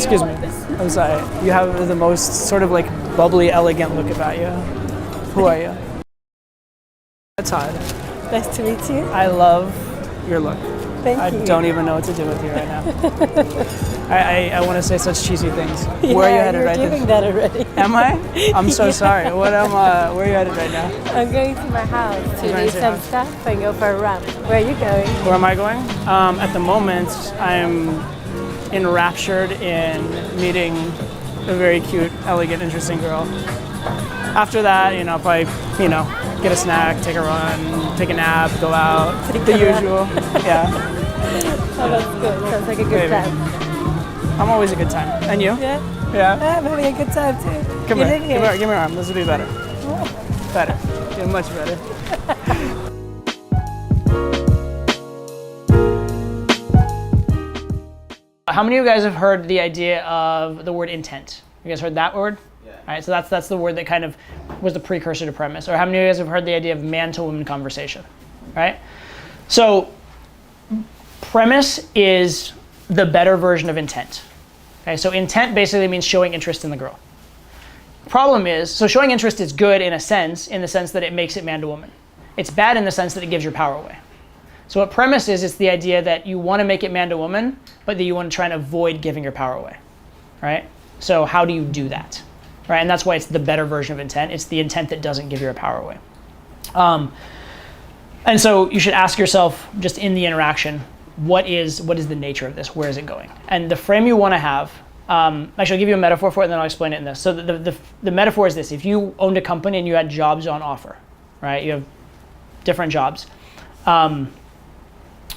Excuse me. I'm sorry. You have the most sort of like bubbly, elegant look about you. Who are you? That's Todd. Nice to meet you. I love your look. Thank you. I don't even know what to do with you right now. I want to say such cheesy things. Where are you headed right now? You're doing that already. Am I? I'm so sorry. Where are you headed right now? I'm going to my house to do some stuff and go for a run. Where are you going? Where am I going? At the moment, I'm enraptured in meeting a very cute, elegant, interesting girl. After that, probably, get a snack, take a run, take a nap, go out, the usual. Yeah. Oh, that's good. Sounds like a good time. I'm always a good time. And you? Yeah. Yeah. I'm having a good time too. Come here. Give me your arm. This will be better. Oh. Better. Yeah, much better. How many of you guys have heard the idea of the word intent? You guys heard that word? Yeah. All right, so that's the word that kind of was the precursor to premise. Or how many of you guys have heard the idea of man-to-woman conversation? Right? So premise is the better version of intent. Okay, so intent basically means showing interest in the girl. Problem is, so showing interest is good in the sense that it makes it man-to-woman. It's bad in the sense that it gives your power away. So what premise is, it's the idea that you want to make it man-to-woman, but that you want to try and avoid giving your power away, right? So how do you do that, right? And that's why it's the better version of intent. It's the intent that doesn't give your power away. And so you should ask yourself, just in the interaction, what is the nature of this? Where is it going? And the frame you want to have, actually I'll give you a metaphor for it and then I'll explain it in this. So the metaphor is this: if you owned a company and you had jobs on offer, right? You have different jobs.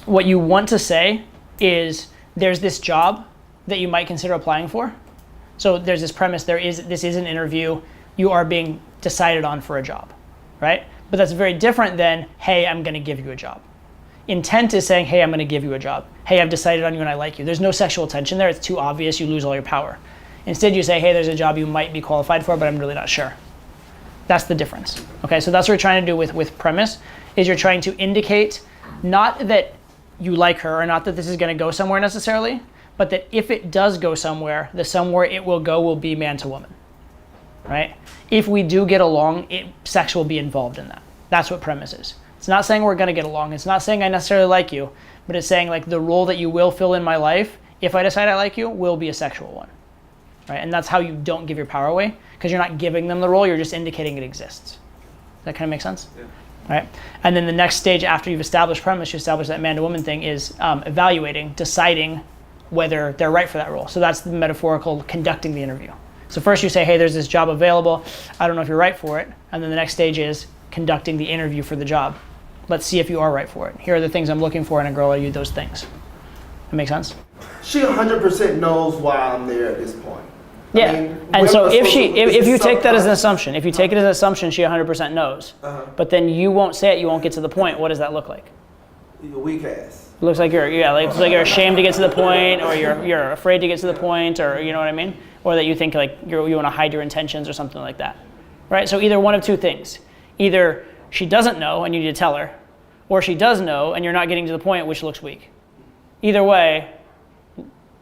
What you want to say is, there's this job that you might consider applying for. So there's this premise, this is an interview, you are being decided on for a job, right? But that's very different than, hey, I'm gonna give you a job. Intent is saying, hey, I'm gonna give you a job. Hey, I've decided on you and I like you. There's no sexual tension there, it's too obvious, you lose all your power. Instead you say, hey, there's a job you might be qualified for, but I'm really not sure. That's the difference, okay? So that's what we're trying to do with premise, is you're trying to indicate not that you like her, or not that this is going to go somewhere necessarily, but that if it does go somewhere, the somewhere it will go will be man to woman, right? If we do get along, sex will be involved in that. That's what premise is. It's not saying we're going to get along. It's not saying I necessarily like you, but it's saying like the role that you will fill in my life, if I decide I like you, will be a sexual one, right? And that's how you don't give your power away, because you're not giving them the role, you're just indicating it exists. Does that kind of make sense? Yeah. Right? And then the next stage after you've established premise, you establish that man-to-woman thing, is evaluating, deciding whether they're right for that role. So that's the metaphorical conducting the interview. So first you say, hey, there's this job available. I don't know if you're right for it. And then the next stage is conducting the interview for the job. Let's see if you are right for it. Here are the things I'm looking for in a girl. Are you those things? That make sense? She 100% knows why I'm there at this point. Yeah, and so if you take that as an assumption, if you take it as an assumption, she 100% knows, but then you won't say it, you won't get to the point, what does that look like? You're weak ass. It looks like you're ashamed to get to the point, or you're afraid to get to the point, or you know what I mean? Or that you think like you want to hide your intentions or something like that, right? So either one of two things. Either she doesn't know and you need to tell her, or she does know and you're not getting to the point, which looks weak. Either way,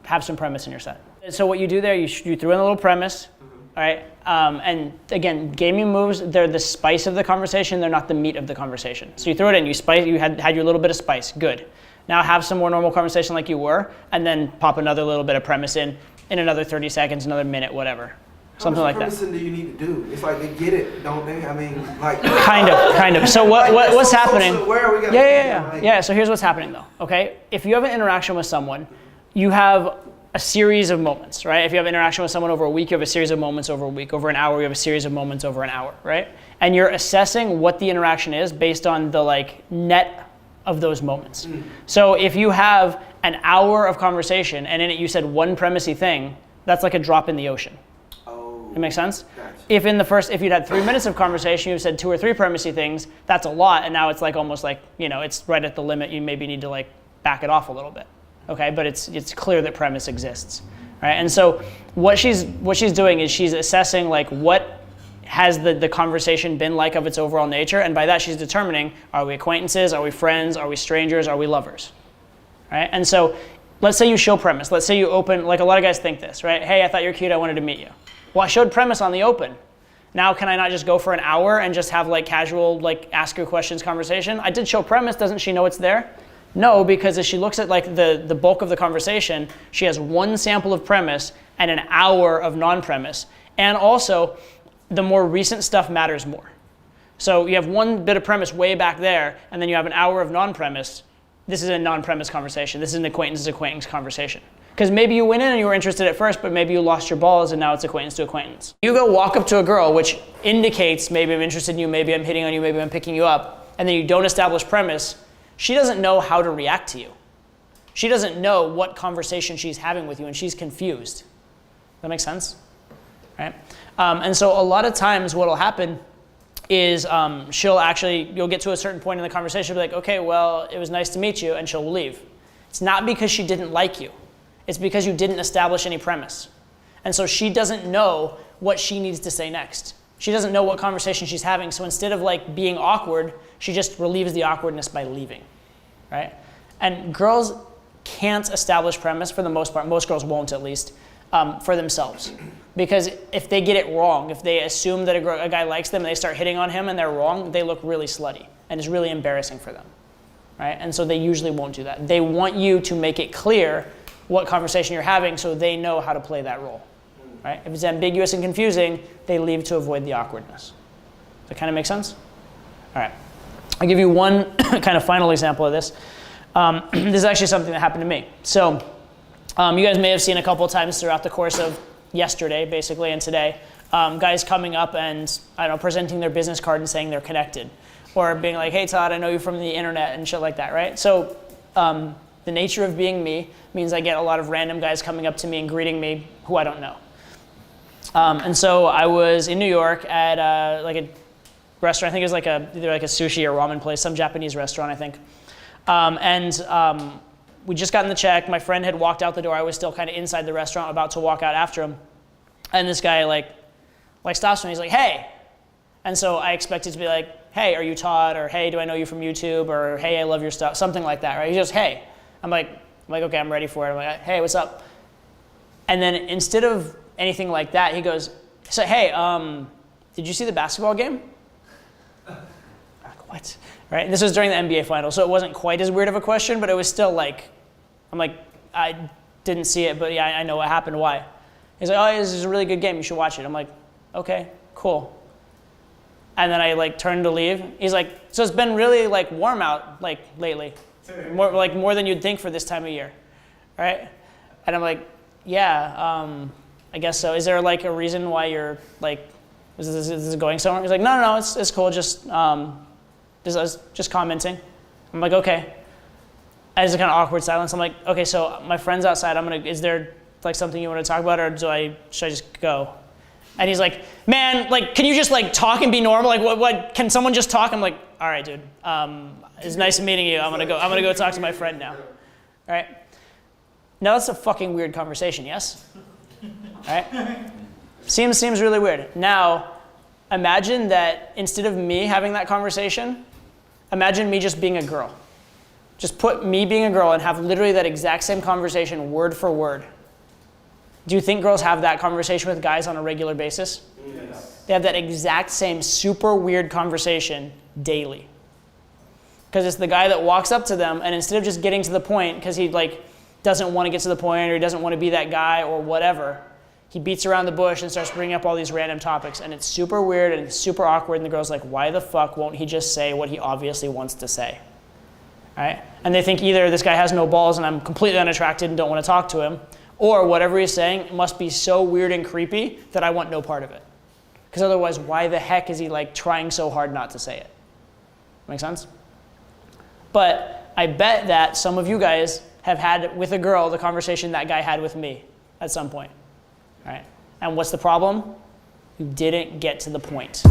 have some premise in your set. So what you do there, you threw in a little premise, all right? And again, gaming moves, they're the spice of the conversation, they're not the meat of the conversation. So you throw it in, you had your little bit of spice, good. Now have some more normal conversation like you were, and then pop another little bit of premise in another 30 seconds, another minute, whatever. Something like that. How much premising do you need to do? It's like they get it, don't they? I mean, like... Kind of. So what's happening? So where are we gonna Yeah, so here's what's happening though, okay? If you have an interaction with someone, you have a series of moments, right? If you have interaction with someone over a week, you have a series of moments over a week. Over an hour, you have a series of moments over an hour, right? And you're assessing what the interaction is based on the like net of those moments. So if you have an hour of conversation and in it you said one premisey thing, that's like a drop in the ocean. It makes sense? Gotcha. If you'd had 3 minutes of conversation, you said 2 or 3 premisey things, that's a lot, and now it's like almost like, it's right at the limit, you maybe need to like back it off a little bit. Okay, but it's clear that premise exists, right? And so what she's doing is she's assessing like what has the conversation been like of its overall nature, and by that she's determining, are we acquaintances, are we friends, are we strangers, are we lovers, right? And so let's say you show premise. Let's say you open, like a lot of guys think this, right? Hey, I thought you're cute, I wanted to meet you. Well, I showed premise on the open. Now can I not just go for an hour and just have like casual, like ask her questions conversation? I did show premise, doesn't she know it's there? No, because as she looks at like the bulk of the conversation, she has one sample of premise and an hour of non-premise. And also, the more recent stuff matters more. So you have one bit of premise way back there, and then you have an hour of non-premise. This is a non-premise conversation. This is an acquaintance conversation. Because maybe you went in and you were interested at first, but maybe you lost your balls and now it's acquaintance to acquaintance. You go walk up to a girl, which indicates maybe I'm interested in you, maybe I'm hitting on you, maybe I'm picking you up, and then you don't establish premise, she doesn't know how to react to you. She doesn't know what conversation she's having with you, and she's confused. Does that make sense? Right? And so a lot of times what will happen is you'll get to a certain point in the conversation, she'll be like, okay, well, it was nice to meet you, and she'll leave. It's not because she didn't like you. It's because you didn't establish any premise. And so she doesn't know what she needs to say next. She doesn't know what conversation she's having, so instead of like being awkward, she just relieves the awkwardness by leaving, right? And girls can't establish premise for the most part, most girls won't at least, for themselves. Because if they get it wrong, if they assume that a guy likes them and they start hitting on him and they're wrong, they look really slutty and it's really embarrassing for them, right? And so they usually won't do that. They want you to make it clear what conversation you're having so they know how to play that role, right? If it's ambiguous and confusing, they leave to avoid the awkwardness. Does that kind of make sense? All right. I'll give you one kind of final example of this. This is actually something that happened to me. So you guys may have seen a couple of times throughout the course of yesterday, basically, and today, guys coming up and, I don't know, presenting their business card and saying they're connected. Or being like, hey, Todd, I know you from the internet and shit like that, right? So the nature of being me means I get a lot of random guys coming up to me and greeting me who I don't know. And so I was in New York at like a restaurant. I think it was like either like a sushi or ramen place, some Japanese restaurant, I think. We just gotten the check. My friend had walked out the door. I was still kind of inside the restaurant, about to walk out after him. And this guy like stops me. He's like, hey. And so I expected to be like, hey, are you Todd? Or hey, do I know you from YouTube? Or hey, I love your stuff. Something like that, right? He goes, hey. I'm like, okay, I'm ready for it. I'm like, hey, what's up? And then instead of anything like that, he goes, so hey, did you see the basketball game? Like, what? Right? And this was during the NBA Finals, so it wasn't quite as weird of a question, but it was still like, I'm like, I didn't see it, but yeah, I know what happened. Why? He's like, oh, this is a really good game. You should watch it. I'm like, okay, cool. And then I like turned to leave. He's like, so it's been really like warm out like lately. More than you'd think for this time of year, right? And I'm like, yeah, I guess so. Is there like a reason why you're like, is this going somewhere? He's like, no, it's cool. Just commenting. I'm like, okay. And it's a kind of awkward silence. I'm like, okay, so my friend's outside. Is there like something you want to talk about, or should I just go? And he's like, man, like, can you just like talk and be normal? Like, what? Can someone just talk? I'm like, all right, dude. It's nice meeting you. I'm gonna go talk to my friend now. All right. Now that's a fucking weird conversation, yes? All right. Seems really weird. Now, imagine that instead of me having that conversation, imagine me just being a girl. Just put me being a girl and have literally that exact same conversation word for word. Do you think girls have that conversation with guys on a regular basis? Yes. They have that exact same super weird conversation daily. Because it's the guy that walks up to them, and instead of just getting to the point, because he like doesn't want to get to the point, or he doesn't want to be that guy or whatever, he beats around the bush and starts bringing up all these random topics, and it's super weird and it's super awkward, and the girl's like, why the fuck won't he just say what he obviously wants to say? Right? And they think either this guy has no balls and I'm completely unattracted and don't want to talk to him, or whatever he's saying must be so weird and creepy that I want no part of it. Because otherwise, why the heck is he like trying so hard not to say it? Make sense? But I bet that some of you guys have had with a girl the conversation that guy had with me at some point. Right? And what's the problem? You didn't get to the point.